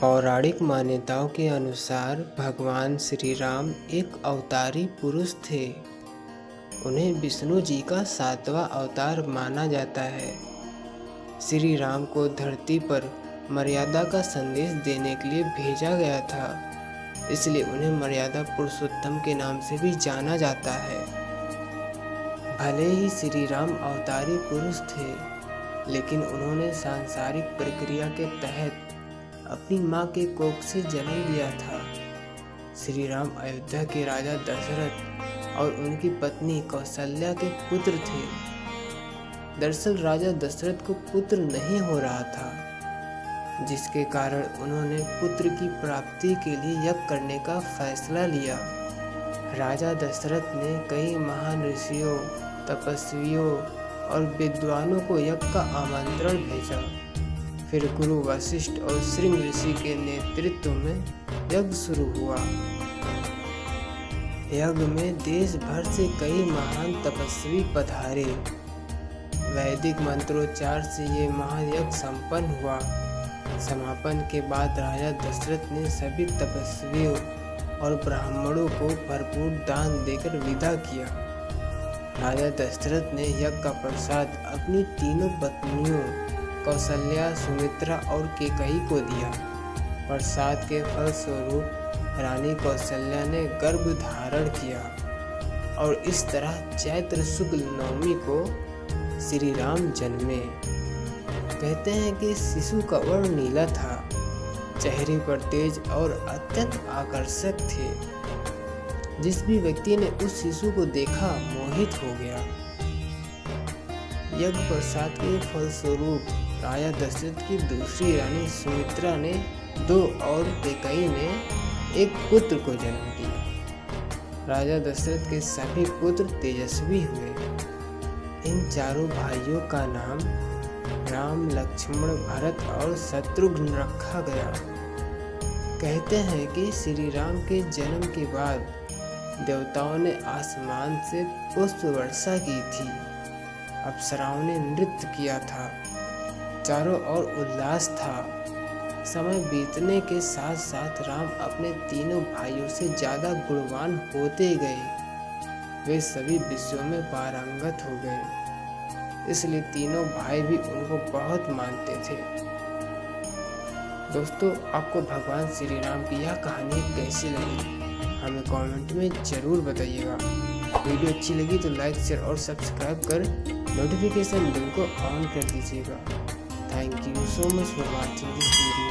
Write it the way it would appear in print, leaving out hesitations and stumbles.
पौराणिक मान्यताओं के अनुसार भगवान श्री राम एक अवतारी पुरुष थे। उन्हें विष्णु जी का 7वां अवतार माना जाता है। श्री राम को धरती पर मर्यादा का संदेश देने के लिए भेजा गया था, इसलिए उन्हें मर्यादा पुरुषोत्तम के नाम से भी जाना जाता है। भले ही श्री राम अवतारी पुरुष थे, लेकिन उन्होंने सांसारिक प्रक्रिया के तहत अपनी माँ के कोख से जन्म लिया था। श्री राम अयोध्या के राजा दशरथ और उनकी पत्नी कौशल्या के पुत्र थे। दरअसल राजा दशरथ को पुत्र नहीं हो रहा था, जिसके कारण उन्होंने पुत्र की प्राप्ति के लिए यज्ञ करने का फैसला लिया। राजा दशरथ ने कई महान ऋषियों, तपस्वियों और विद्वानों को यज्ञ का आमंत्रण भेजा। फिर गुरु वशिष्ठ और श्रृंग ऋषि के नेतृत्व में यज्ञ शुरू हुआ। यज्ञ में देश भर से कई महान तपस्वी पधारे। वैदिक मंत्रोच्चार से ये महायज्ञ संपन्न हुआ। समापन के बाद राजा दशरथ ने सभी तपस्वियों और ब्राह्मणों को भरपूर दान देकर विदा किया। राजा दशरथ ने यज्ञ का प्रसाद अपनी तीनों पत्नियों कौशल्या, सुमित्रा और केकई को दिया। प्रसाद के फलस्वरूप रानी कौशल्या ने गर्भ धारण किया और इस तरह चैत्र शुक्ल नवमी को श्री राम जन्मे। कहते हैं कि शिशु का वर्ण नीला था, चेहरे पर तेज और अत्यंत आकर्षक थे। जिस भी व्यक्ति ने उस शिशु को देखा मोहित हो गया। यज्ञ प्रसाद के फलस्वरूप राजा दशरथ की दूसरी रानी सुमित्रा ने 2 और केकई ने एक पुत्र को जन्म दिया। राजा दशरथ के सभी पुत्र तेजस्वी हुए। इन चारों भाइयों का नाम राम, लक्ष्मण, भरत और शत्रुघ्न रखा गया। कहते हैं कि श्री राम के जन्म के बाद देवताओं ने आसमान से पुष्प वर्षा की थी। अप्सराओं ने नृत्य किया था। चारों ओर उल्लास था। समय बीतने के साथ साथ राम अपने तीनों भाइयों से ज्यादा गुणवान होते गए। वे सभी विषयों में पारंगत हो गए, इसलिए तीनों भाई भी उनको बहुत मानते थे। दोस्तों, आपको भगवान श्री राम की यह कहानी कैसी लगी हमें कमेंट में जरूर बताइएगा। वीडियो अच्छी लगी तो लाइक, शेयर और सब्सक्राइब कर नोटिफिकेशन बेल को ऑन कर दीजिएगा। Thank you so much for watching this video.